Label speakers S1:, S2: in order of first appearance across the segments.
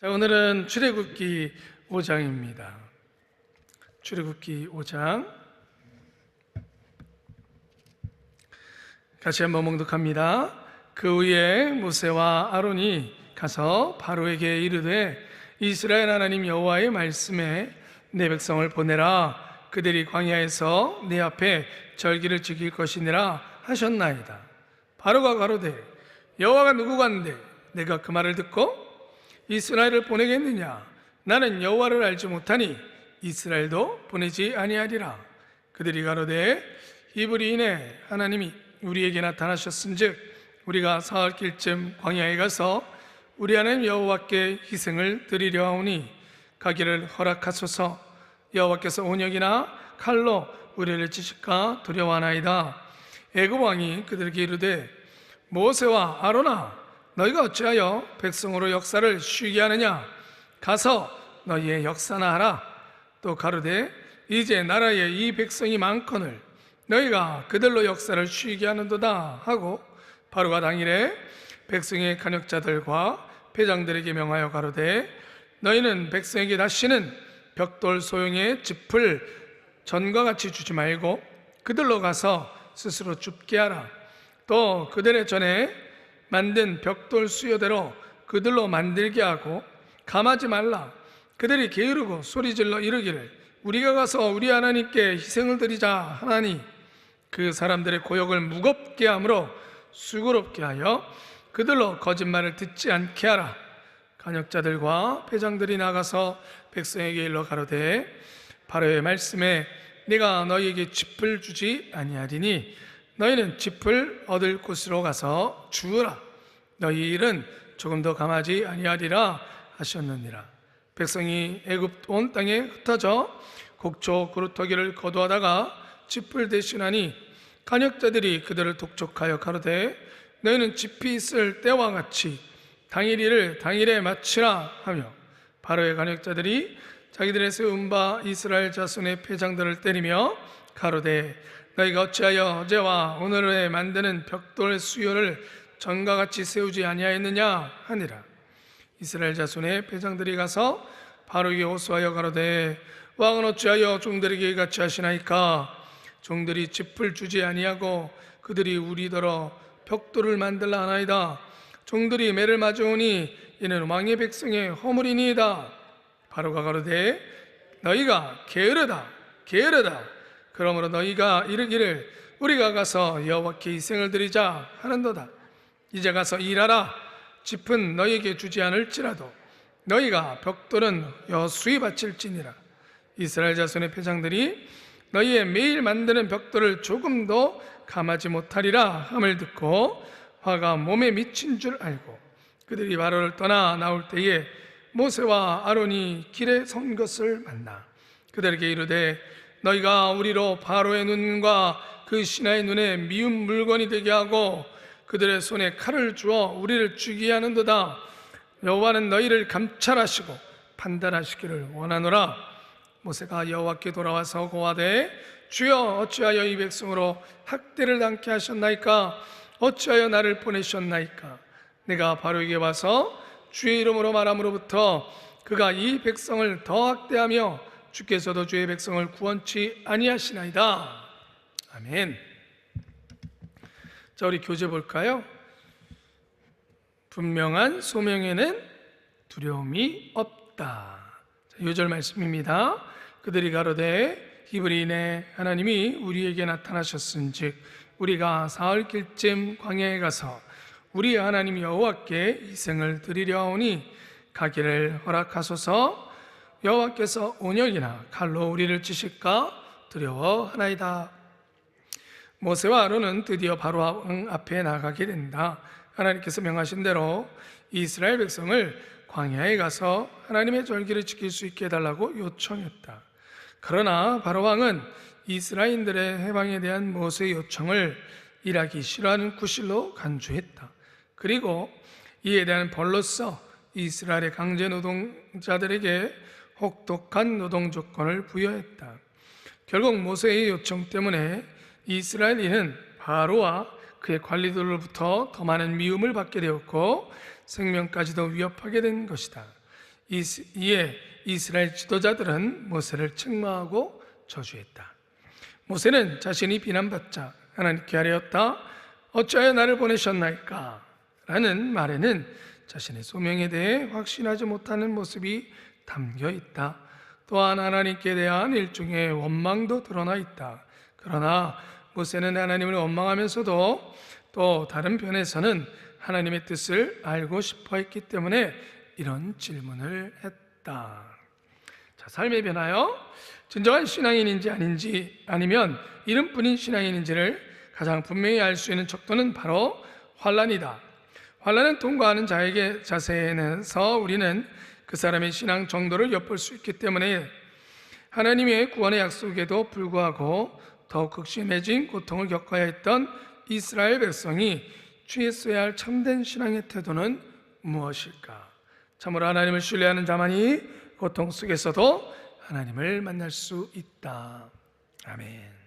S1: 자, 오늘은 출애굽기 5장입니다. 출애굽기 5장 같이 한번 봉독합니다. 그 후에 모세와 아론이 가서 바로에게 이르되 이스라엘 하나님 여호와의 말씀에 내 백성을 보내라. 그들이 광야에서 내 앞에 절기를 지킬 것이니라 하셨나이다. 바로가 가로되 여호와가 누구간데 내가 그 말을 듣고 이스라엘을 보내겠느냐? 나는 여호와를 알지 못하니 이스라엘도 보내지 아니하리라. 그들이 가로되 히브리인의 하나님이 우리에게 나타나셨은즉 우리가 사흘 길쯤 광야에 가서 우리 하나님 여호와께 희생을 드리려 하오니 가기를 허락하소서. 여호와께서 온역이나 칼로 우리를 치실까 두려워하나이다. 애굽 왕이 그들에게 이르되 모세와 아론아 너희가 어찌하여 백성으로 역사를 쉬게 하느냐? 가서 너희의 역사나 하라. 또 가로되 이제 나라에 이 백성이 많거늘 너희가 그들로 역사를 쉬게 하는도다 하고 바로가 당일에 백성의 간역자들과 패장들에게 명하여 가로되 너희는 백성에게 다시는 벽돌 소용의 짚을 전과 같이 주지 말고 그들로 가서 스스로 줍게 하라. 또 그들의 전에 만든 벽돌 수요대로 그들로 만들게 하고 감하지 말라. 그들이 게으르고 소리질러 이르기를 우리가 가서 우리 하나님께 희생을 드리자 하나니 그 사람들의 고역을 무겁게 하므로 수고롭게 하여 그들로 거짓말을 듣지 않게 하라. 간역자들과 패장들이 나가서 백성에게 일러 가로되 바로의 말씀에 내가 너희에게 짚을 주지 아니하리니 너희는 짚을 얻을 곳으로 가서 주으라. 너희 일은 조금 더 감하지 아니하리라 하셨느니라. 백성이 애굽 온 땅에 흩어져 곡조 그루터기를 거두하다가 짚을 대신하니 간역자들이 그들을 독촉하여 가로되 너희는 짚이 있을 때와 같이 당일 일을 당일에 마치라 하며 바로의 간역자들이 자기들의 세운 바 이스라엘 자손의 패장들을 때리며 가로되 너희가 어찌하여 어제와 오늘에 만드는 벽돌 수요를 전과 같이 세우지 아니하였느냐 하니라. 이스라엘 자손의 패장들이 가서 바로에게 호소하여 가로되 왕은 어찌하여 종들에게 같이 하시나이까? 종들이 짚을 주지 아니하고 그들이 우리더러 벽돌을 만들라 하나이다. 종들이 매를 맞으오니 이는 왕의 백성의 허물이니이다. 바로가 가로되 너희가 게으르다 그러므로 너희가 이르기를 우리가 가서 여호와께 희생을 드리자 하는도다. 이제 가서 일하라. 짚은 너희에게 주지 않을지라도 너희가 벽돌은 여수히 바칠지니라. 이스라엘 자손의 패장들이 너희의 매일 만드는 벽돌을 조금도 감하지 못하리라 함을 듣고 화가 몸에 미친 줄 알고 그들이 바로를 떠나 나올 때에 모세와 아론이 길에 선 것을 만나 그들에게 이르되 너희가 우리로 바로의 눈과 그 신하의 눈에 미운 물건이 되게 하고 그들의 손에 칼을 주어 우리를 죽이게 하는도다. 여호와는 너희를 감찰하시고 판단하시기를 원하노라. 모세가 여호와께 돌아와서 고하되 주여 어찌하여 이 백성으로 학대를 당케 하셨나이까? 어찌하여 나를 보내셨나이까? 내가 바로에게 와서 주의 이름으로 말함으로부터 그가 이 백성을 더 학대하며 주께서도 주의 백성을 구원치 아니하시나이다. 아멘. 자, 우리 교재 볼까요? 분명한 소명에는 두려움이 없다. 요절 말씀입니다. 그들이 가로되 히브리인의 하나님이 우리에게 나타나셨은즉 우리가 사흘 길쯤 광야에 가서 우리 하나님 여호와께 희생을 드리려 하오니 가기를 허락하소서. 여호와께서 온역이나 칼로 우리를 치실까 두려워하나이다. 모세와 아론은 드디어 바로 왕 앞에 나가게 된다. 하나님께서 명하신 대로 이스라엘 백성을 광야에 가서 하나님의 절기를 지킬 수 있게 해달라고 요청했다. 그러나 바로 왕은 이스라엘인들의 해방에 대한 모세의 요청을 일하기 싫어하는 구실로 간주했다. 그리고 이에 대한 벌로서 이스라엘의 강제 노동자들에게 혹독한 노동 조건을 부여했다. 결국 모세의 요청 때문에 이스라엘인은 바로와 그의 관리들로부터 더 많은 미움을 받게 되었고 생명까지도 위협하게 된 것이다. 이에 이스라엘 지도자들은 모세를 책망하고 저주했다. 모세는 자신이 비난받자 하나님께 아뢰었다. 어찌하여 나를 보내셨나이까? 라는 말에는 자신의 소명에 대해 확신하지 못하는 모습이 담겨 있다. 또한 하나님께 대한 일종의 원망도 드러나 있다. 그러나 모세는 하나님을 원망하면서도 또 다른 편에서는 하나님의 뜻을 알고 싶어 했기 때문에 이런 질문을 했다. 자, 삶의 변화요. 진정한 신앙인인지 아닌지, 아니면 이름뿐인 신앙인인지를 가장 분명히 알 수 있는 척도는 바로 환난이다. 환난을 통과하는 자에게 자세에서 우리는 그 사람의 신앙 정도를 엿볼 수 있기 때문에 하나님의 구원의 약속에도 불구하고 더욱 극심해진 고통을 겪어야 했던 이스라엘 백성이 취했어야 할 참된 신앙의 태도는 무엇일까? 참으로 하나님을 신뢰하는 자만이 고통 속에서도 하나님을 만날 수 있다. 아멘.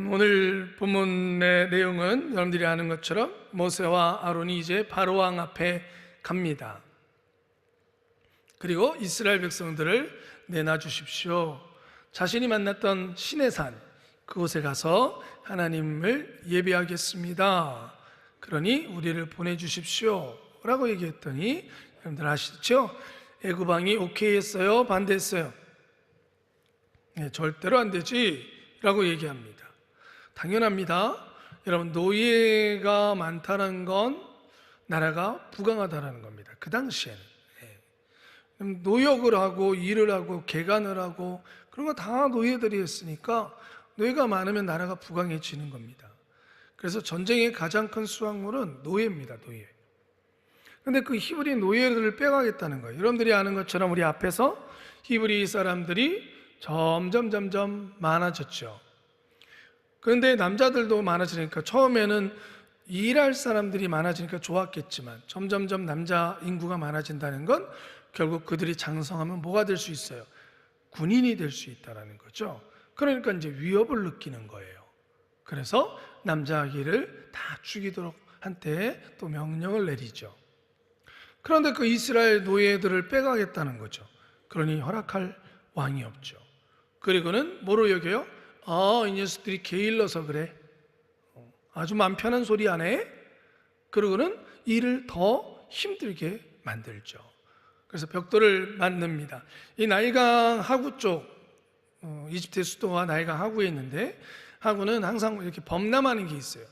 S1: 오늘 본문의 내용은 여러분들이 아는 것처럼 모세와 아론이 이제 바로왕 앞에 갑니다. 그리고 이스라엘 백성들을 내놔 주십시오. 자신이 만났던 시내산 그곳에 가서 하나님을 예배하겠습니다. 그러니 우리를 보내주십시오 라고 얘기했더니 여러분들 아시죠? 애굽 왕이 오케이 했어요? 반대했어요? 네, 절대로 안 되지 라고 얘기합니다. 당연합니다. 여러분, 노예가 많다는 건 나라가 부강하다는 겁니다. 그 당시에는 노역을 하고 일을 하고 개간을 하고 그런 거 다 노예들이 했으니까 노예가 많으면 나라가 부강해지는 겁니다. 그래서 전쟁의 가장 큰 수확물은 노예입니다. 노예. 근데 그 히브리 노예들을 빼가겠다는 거예요. 여러분들이 아는 것처럼 우리 앞에서 히브리 사람들이 점점 많아졌죠. 그런데 남자들도 많아지니까 처음에는 일할 사람들이 많아지니까 좋았겠지만 점점 남자 인구가 많아진다는 건 결국 그들이 장성하면 뭐가 될 수 있어요? 군인이 될 수 있다는 거죠. 그러니까 이제 위협을 느끼는 거예요. 그래서 남자 아기를 다 죽이도록 한때 또 명령을 내리죠. 그런데 그 이스라엘 노예들을 빼가겠다는 거죠. 그러니 허락할 왕이 없죠. 그리고는 뭐로 여겨요? 이 녀석들이 게을러서 그래. 아주 맘 편한 소리 안 해? 그러고는 일을 더 힘들게 만들죠. 그래서 벽돌을 만듭니다. 이 나일강 하구 쪽, 이집트의 수도가 나일강 하구에 있는데 하구는 항상 이렇게 범람하는 게 있어요.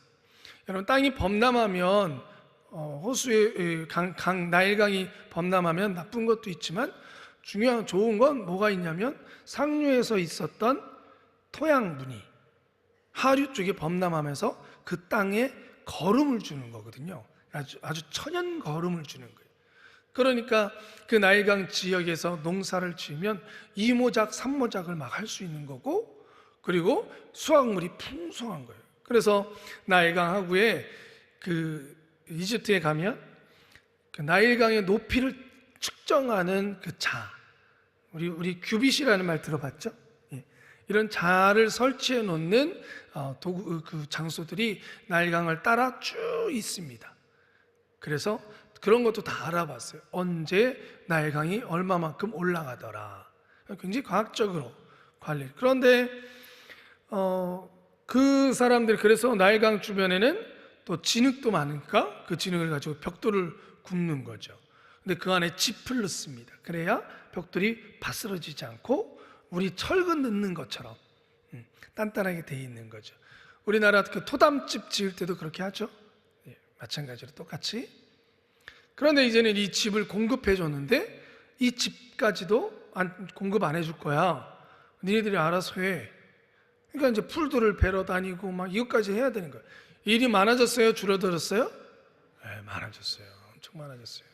S1: 여러분, 땅이 범람하면 호수의 나일강이 범람하면 나쁜 것도 있지만 중요한 좋은 건 뭐가 있냐면 상류에서 있었던 토양분이 하류 쪽에 범람하면서 그 땅에 거름을 주는 거거든요. 아주 천연 거름을 주는 거예요. 그러니까 그 나일강 지역에서 농사를 지으면 2모작, 3모작을 막 할 수 있는 거고, 그리고 수확물이 풍성한 거예요. 그래서 나일강 하구에 그 이집트에 가면 그 나일강의 높이를 측정하는 그 자, 우리 규빗이라는 말 들어봤죠? 이런 자를 설치해 놓는 그 장소들이 나일강을 따라 쭉 있습니다. 그래서 그런 것도 다 알아봤어요. 언제 나일강이 얼마만큼 올라가더라. 굉장히 과학적으로 관리. 그런데 그 사람들이 그래서 나일강 주변에는 또 진흙도 많으니까 그 진흙을 가지고 벽돌을 굽는 거죠. 근데 그 안에 짚을 넣습니다. 그래야 벽돌이 바스러지지 않고 우리 철근 넣는 것처럼 단단하게 돼 있는 거죠. 우리나라 그 토담집 지을 때도 그렇게 하죠. 마찬가지로 똑같이. 그런데 이제는 이 집을 공급해 줬는데 이 집까지도 공급 안 해줄 거야. 니네들이 알아서 해. 그러니까 이제 풀들을 베러 다니고 막 이것까지 해야 되는 거예요. 일이 많아졌어요? 줄어들었어요? 네, 많아졌어요. 엄청 많아졌어요.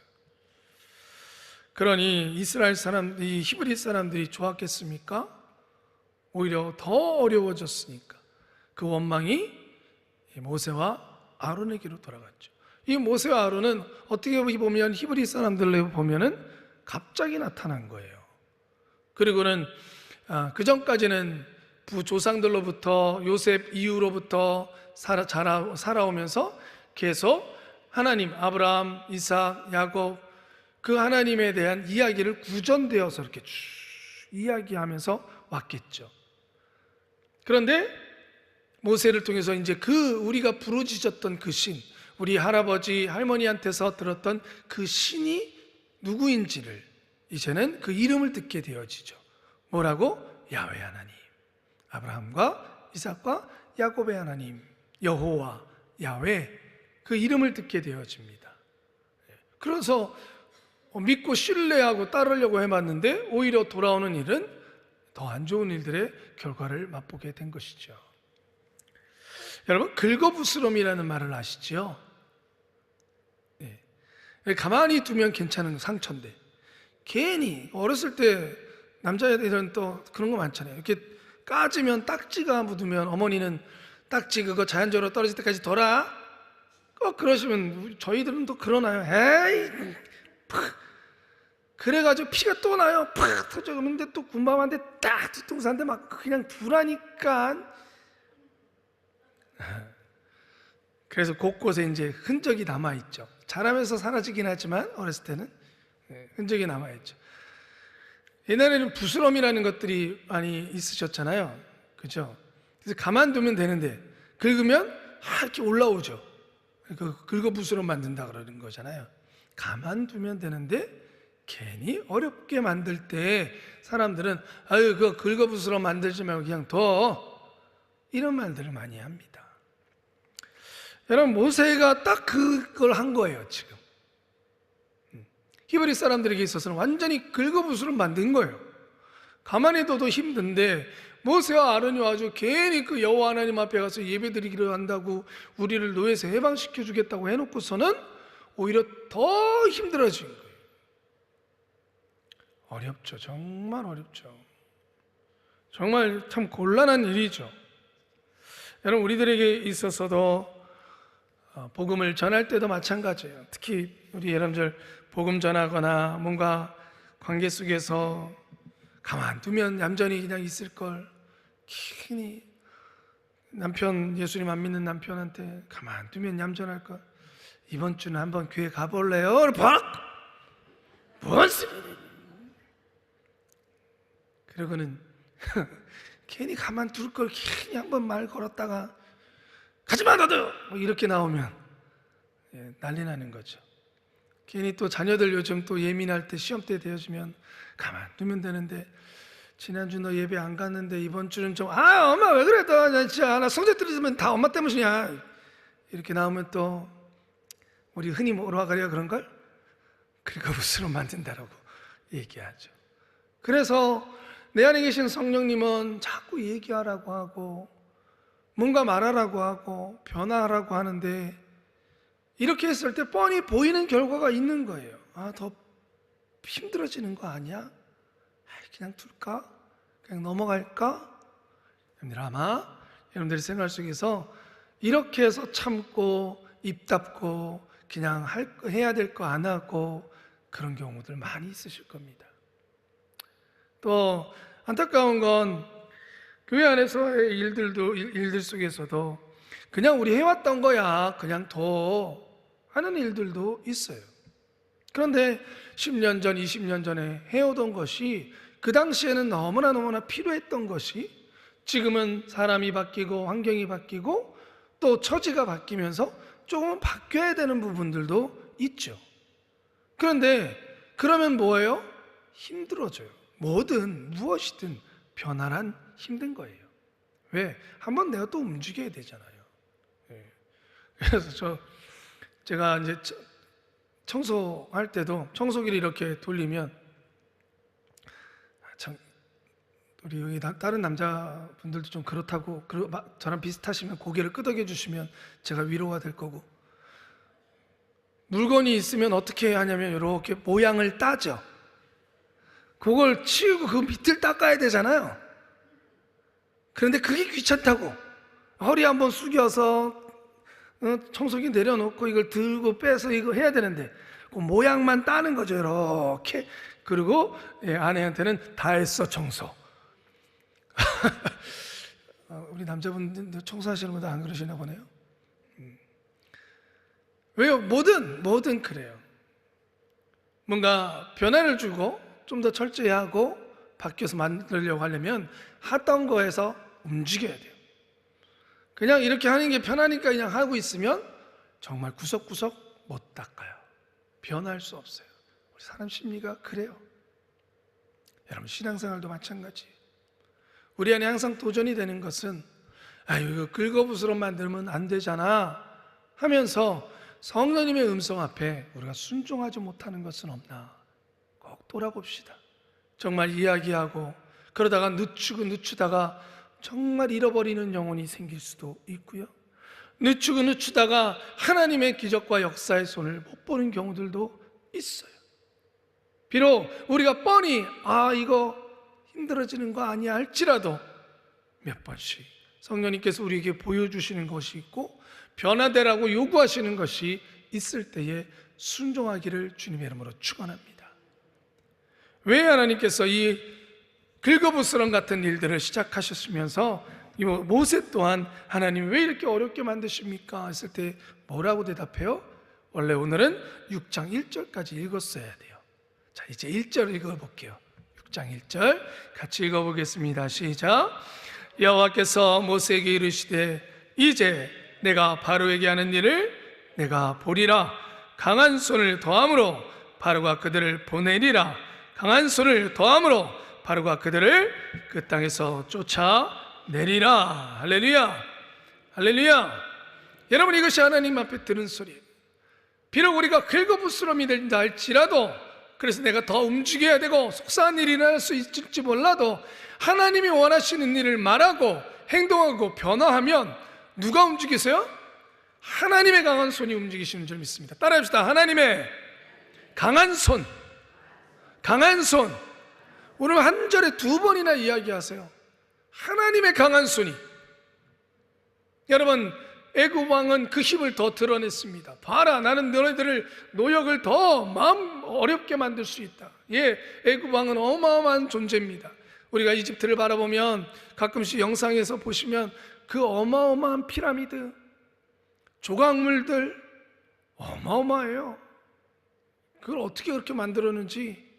S1: 그러니 이스라엘 사람, 이 히브리 사람들이 좋았겠습니까? 오히려 더 어려워졌으니까 그 원망이 모세와 아론에게로 돌아갔죠. 이 모세와 아론은 어떻게 보면 히브리 사람들로 보면은 갑자기 나타난 거예요. 그리고는 그 전까지는 부조상들로부터 요셉 이후로부터 살아오면서 계속 하나님, 아브라함, 이삭, 야곱, 그 하나님에 대한 이야기를 구전되어서 이렇게 쭉 이야기하면서 왔겠죠. 그런데 모세를 통해서 이제 우리가 부르짖었던 그 신, 우리 할아버지, 할머니한테서 들었던 그 신이 누구인지를 이제는 그 이름을 듣게 되어지죠. 뭐라고? 야훼 하나님, 아브라함과 이삭과 야곱의 하나님, 여호와, 야훼, 그 이름을 듣게 되어집니다. 그래서 믿고 신뢰하고 따르려고 해봤는데 오히려 돌아오는 일은 더 안 좋은 일들의 결과를 맛보게 된 것이죠. 여러분, 긁어부스럼이라는 말을 아시죠? 가만히 두면 괜찮은 상처인데 괜히 어렸을 때 남자애들은 또 그런 거 많잖아요. 이렇게 까지면 딱지가 묻으면 어머니는 딱지 그거 자연적으로 떨어질 때까지 둬라, 꼭 그러시면 저희들은 또 그러나요? 에이, 팍. 그래가지고 피가 또 나요. 팍 터져. 근데 또 군밤한테 딱 뒤통수한테 막 그냥 두라니까. 그래서 곳곳에 이제 흔적이 남아있죠. 자라면서 사라지긴 하지만 어렸을 때는 흔적이 남아있죠. 옛날에는 부스럼이라는 것들이 많이 있으셨잖아요. 그죠? 그래서 가만두면 되는데 긁으면 이렇게 올라오죠. 긁어부스럼 만든다 그러는 거잖아요. 가만두면 되는데 괜히 어렵게 만들 때 사람들은 아유 그거 긁어부스럼 만들지 말고 그냥 둬, 이런 말들을 많이 합니다. 여러분, 모세가 딱 그걸 한 거예요. 지금 히브리 사람들에게 있어서는 완전히 긁어부스럼 만든 거예요. 가만히 둬도 힘든데 모세와 아론이 와서 괜히 그 여호와 하나님 앞에 가서 예배드리기로 한다고 우리를 노예에서 해방시켜 주겠다고 해놓고서는 오히려 더 힘들어진 거예요. 어렵죠. 정말 어렵죠. 정말 참 곤란한 일이죠. 여러분, 우리들에게 있어서도 복음을 전할 때도 마찬가지예요. 특히 우리 여러분들 복음 전하거나 뭔가 관계 속에서 가만두면 얌전히 그냥 있을 걸 괜히 남편, 예수님 안 믿는 남편한테 가만두면 얌전할 걸, 이번 주는 한번 교회 가볼래요? 박! 뭔 소리야? 그러고는 괜히 가만둘 걸 괜히 한번 말 걸었다가 가지마 너도! 뭐 이렇게 나오면 난리 나는 거죠. 괜히 또 자녀들 요즘 또 예민할 때 시험 때 되어지면 가만두면 되는데 지난주 너 예배 안 갔는데 이번 주는 좀 엄마 왜 그래 너 진짜 나 성적 떨어지면 다 엄마 때문이야, 이렇게 나오면 또 우리 흔히 뭐라 그래요? 그런 걸 긁어부스럼 만든다라고 얘기하죠. 그래서 내 안에 계신 성령님은 자꾸 얘기하라고 하고 뭔가 말하라고 하고 변화하라고 하는데 이렇게 했을 때 뻔히 보이는 결과가 있는 거예요. 더 힘들어지는 거 아니야? 그냥 둘까? 그냥 넘어갈까? 여러분들 아마 여러분들이 생활 속에서 이렇게 해서 참고 입 닫고 그냥 해야 될 거 안 하고 그런 경우들 많이 있으실 겁니다. 또 안타까운 건 교회 안에서의 일들 속에서도 그냥 우리 해왔던 거야 그냥 둬 하는 일들도 있어요. 그런데 10년 전, 20년 전에 해오던 것이 그 당시에는 너무나 필요했던 것이 지금은 사람이 바뀌고 환경이 바뀌고 또 처지가 바뀌면서 조금은 바뀌어야 되는 부분들도 있죠. 그런데 그러면 뭐예요? 힘들어져요. 뭐든 무엇이든 변화란 힘든 거예요. 왜? 한번 내가 또 움직여야 되잖아요. 그래서 제가 이제 청소할 때도 청소기를 이렇게 돌리면 참 우리 여기 다른 남자분들도 좀 그렇다고 저랑 비슷하시면 고개를 끄덕여 주시면 제가 위로가 될 거고, 물건이 있으면 어떻게 하냐면 이렇게 모양을 따죠. 그걸 치우고 그 밑을 닦아야 되잖아요. 그런데 그게 귀찮다고 허리 한번 숙여서 청소기 내려놓고 이걸 들고 빼서 이거 해야 되는데 그 모양만 따는 거죠. 이렇게. 그리고 아내한테는 다 했어 청소. 우리 남자분들 청소하시는 분들 안 그러시나 보네요. 왜요? 뭐든 그래요. 뭔가 변화를 주고 좀 더 철저히 하고 바뀌어서 만들려고 하려면 하던 거에서 움직여야 돼요. 그냥 이렇게 하는 게 편하니까 그냥 하고 있으면 정말 구석구석 못 닦아요. 변할 수 없어요. 우리 사람 심리가 그래요. 여러분, 신앙생활도 마찬가지. 우리 안에 항상 도전이 되는 것은 이거 긁어부스럼 만들면 안 되잖아 하면서 성령님의 음성 앞에 우리가 순종하지 못하는 것은 없나 꼭 돌아봅시다. 정말 이야기하고 그러다가 늦추다가 정말 잃어버리는 영혼이 생길 수도 있고요, 늦추다가 하나님의 기적과 역사의 손을 못 보는 경우들도 있어요. 비록 우리가 뻔히 이거 힘들어지는 거 아니야 할지라도 몇 번씩 성령님께서 우리에게 보여주시는 것이 있고 변화되라고 요구하시는 것이 있을 때에 순종하기를 주님의 이름으로 축원합니다. 왜 하나님께서 이 긁어부스럼 같은 일들을 시작하셨으면서 이 모세 또한 하나님 왜 이렇게 어렵게 만드십니까? 했을 때 뭐라고 대답해요? 원래 오늘은 6장 1절까지 읽었어야 돼요. 자, 이제 1절 읽어볼게요. 6장 1절 같이 읽어보겠습니다. 시작. 여호와께서 모세에게 이르시되 이제 내가 바로에게 하는 일을 내가 보리라. 강한 손을 더함으로 바로가 그들을 보내리라. 강한 손을 더함으로 바로가 그들을 그 땅에서 쫓아내리라. 할렐루야, 할렐루야. 여러분, 이것이 하나님 앞에 들은 소리예요. 비록 우리가 긁어부스럼이 된다 할지라도, 그래서 내가 더 움직여야 되고 속상한 일이 일어날 수 있을지 몰라도 하나님이 원하시는 일을 말하고 행동하고 변화하면 누가 움직이세요? 하나님의 강한 손이 움직이시는 줄 믿습니다. 따라합시다. 하나님의 강한 손. 강한 손. 오늘 한 절에 2번이나 이야기하세요. 하나님의 강한 손이. 여러분, 애굽 왕은 그 힘을 더 드러냈습니다. 봐라, 나는 너희들을 노역을 더 마음 어렵게 만들 수 있다. 애굽 왕은 어마어마한 존재입니다. 우리가 이집트를 바라보면 가끔씩 영상에서 보시면 그 어마어마한 피라미드, 조각물들 어마어마해요. 그걸 어떻게 그렇게 만들었는지.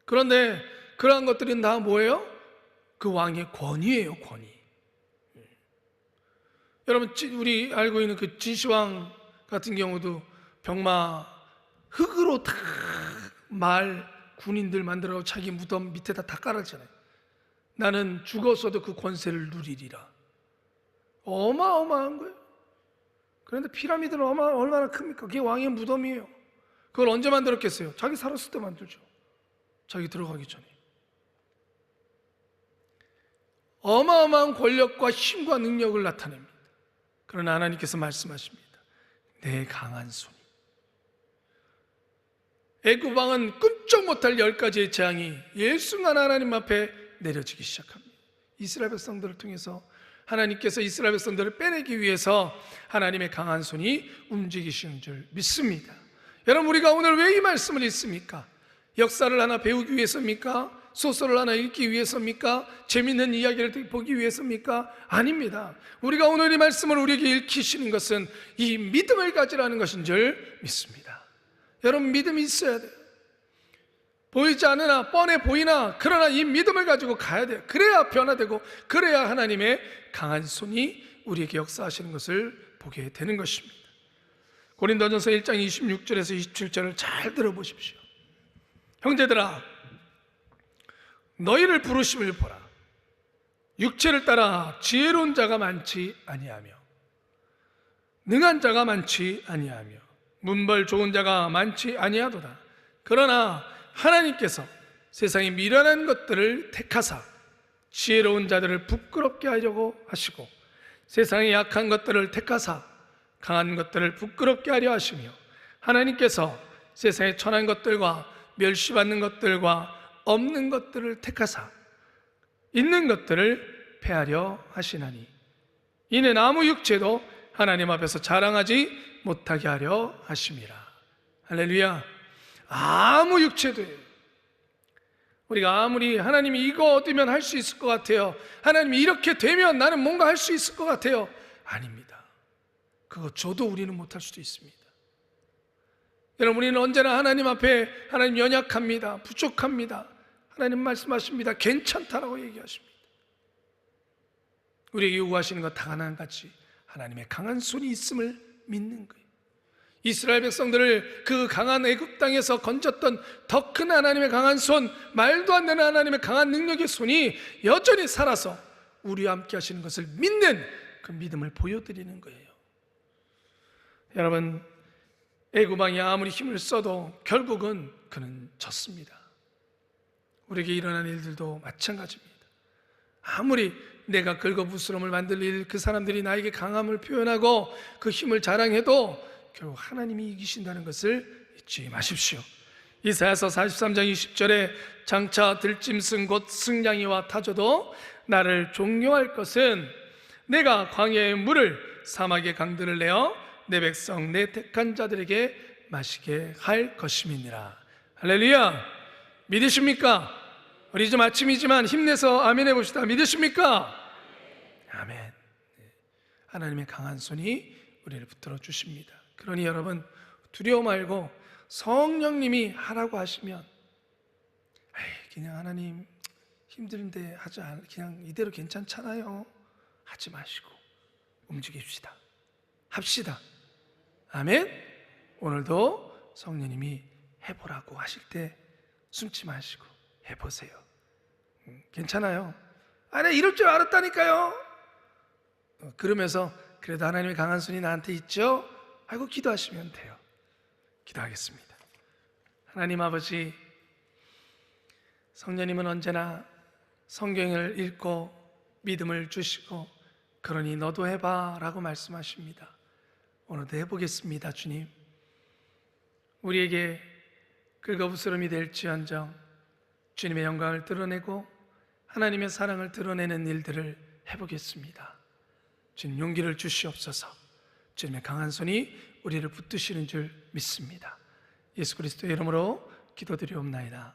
S1: 그런데 그러한 것들은 다 뭐예요? 그 왕의 권위예요, 권위. 여러분, 우리 알고 있는 그 진시황 같은 경우도 병마 흙으로 다 말 군인들 만들어 자기 무덤 밑에다 다 깔았잖아요. 나는 죽었어도 그 권세를 누리리라. 어마어마한 거예요. 그런데 피라미드는 얼마나 큽니까? 그게 왕의 무덤이에요. 그걸 언제 만들었겠어요? 자기 살았을 때 만들죠. 자기 들어가기 전에. 어마어마한 권력과 힘과 능력을 나타냅니다. 그러나 하나님께서 말씀하십니다. 내 강한 손이. 애굽 왕은 꿈쩍 못할 10가지의 재앙이 일순간 하나님 앞에 내려지기 시작합니다. 이스라엘 백성들을 통해서 하나님께서 이스라엘 백성들을 빼내기 위해서 하나님의 강한 손이 움직이시는 줄 믿습니다. 여러분, 우리가 오늘 왜 이 말씀을 읽습니까? 역사를 하나 배우기 위해서입니까? 소설을 하나 읽기 위해서입니까? 재밌는 이야기를 보기 위해서입니까? 아닙니다. 우리가 오늘 이 말씀을 우리에게 읽히시는 것은 이 믿음을 가지라는 것인 줄 믿습니다. 여러분, 믿음이 있어야 돼요. 보이지 않으나 뻔해 보이나 그러나 이 믿음을 가지고 가야 돼요. 그래야 변화되고 그래야 하나님의 강한 손이 우리에게 역사하시는 것을 보게 되는 것입니다. 고린도전서 1장 26절에서 27절을 잘 들어보십시오. 형제들아, 너희를 부르심을 보라. 육체를 따라 지혜로운 자가 많지 아니하며 능한 자가 많지 아니하며 문벌 좋은 자가 많지 아니하도다. 그러나 하나님께서 세상에 미련한 것들을 택하사 지혜로운 자들을 부끄럽게 하려고 하시고 세상에 약한 것들을 택하사 강한 것들을 부끄럽게 하려 하시며 하나님께서 세상에 천한 것들과 멸시받는 것들과 없는 것들을 택하사 있는 것들을 패하려 하시나니 이는 아무 육체도 하나님 앞에서 자랑하지 못하게 하려 하심이라. 할렐루야. 아무 육체도예요. 우리가 아무리 하나님이 이거 얻으면 할 수 있을 것 같아요, 하나님이 이렇게 되면 나는 뭔가 할 수 있을 것 같아요, 아닙니다. 그거 줘도 우리는 못할 수도 있습니다. 여러분, 우리는 언제나 하나님 앞에 하나님 연약합니다. 부족합니다. 하나님 말씀하십니다. 괜찮다라고 얘기하십니다. 우리에게 요구하시는 것 다 하나같이 하나님의 강한 손이 있음을 믿는 거예요. 이스라엘 백성들을 그 강한 애굽 땅에서 건졌던 더 큰 하나님의 강한 손, 말도 안 되는 하나님의 강한 능력의 손이 여전히 살아서 우리와 함께 하시는 것을 믿는 그 믿음을 보여드리는 거예요. 여러분, 애굽 왕이 아무리 힘을 써도 결국은 그는 졌습니다. 우리에게 일어난 일들도 마찬가지입니다. 아무리 내가 긁어부스럼을 만들 일, 그 사람들이 나에게 강함을 표현하고 그 힘을 자랑해도 결국 하나님이 이기신다는 것을 잊지 마십시오. 이사야서 43장 20절에 장차 들짐승 곧 승냥이와 타조도 나를 종려할 것은 내가 광야의 물을 사막의 강들을 내어 내 백성 내 택한 자들에게 마시게 할 것임이니라. 할렐루야! 믿으십니까? 우리 좀 아침이지만 힘내서 아멘 해봅시다. 믿으십니까? 아멘. 하나님의 강한 손이 우리를 붙들어 주십니다. 그러니 여러분, 두려워 말고 성령님이 하라고 하시면 그냥 하나님 힘든데 하지 않, 그냥 이대로 괜찮잖아요 하지 마시고 움직입시다. 합시다. 아멘. 오늘도 성령님이 해보라고 하실 때 숨지 마시고 해보세요. 괜찮아요. 아니 이럴 줄 알았다니까요. 그러면서 그래도 하나님의 강한 손이 나한테 있죠? 하고 기도하시면 돼요. 기도하겠습니다. 하나님 아버지, 성령님은 언제나 성경을 읽고 믿음을 주시고 그러니 너도 해봐 라고 말씀하십니다. 오늘도 해보겠습니다. 주님, 우리에게 긁어부스럼이 될지언정 주님의 영광을 드러내고 하나님의 사랑을 드러내는 일들을 해보겠습니다. 주님, 용기를 주시옵소서. 주님의 강한 손이 우리를 붙드시는 줄 믿습니다. 예수 그리스도의 이름으로 기도드리옵나이다.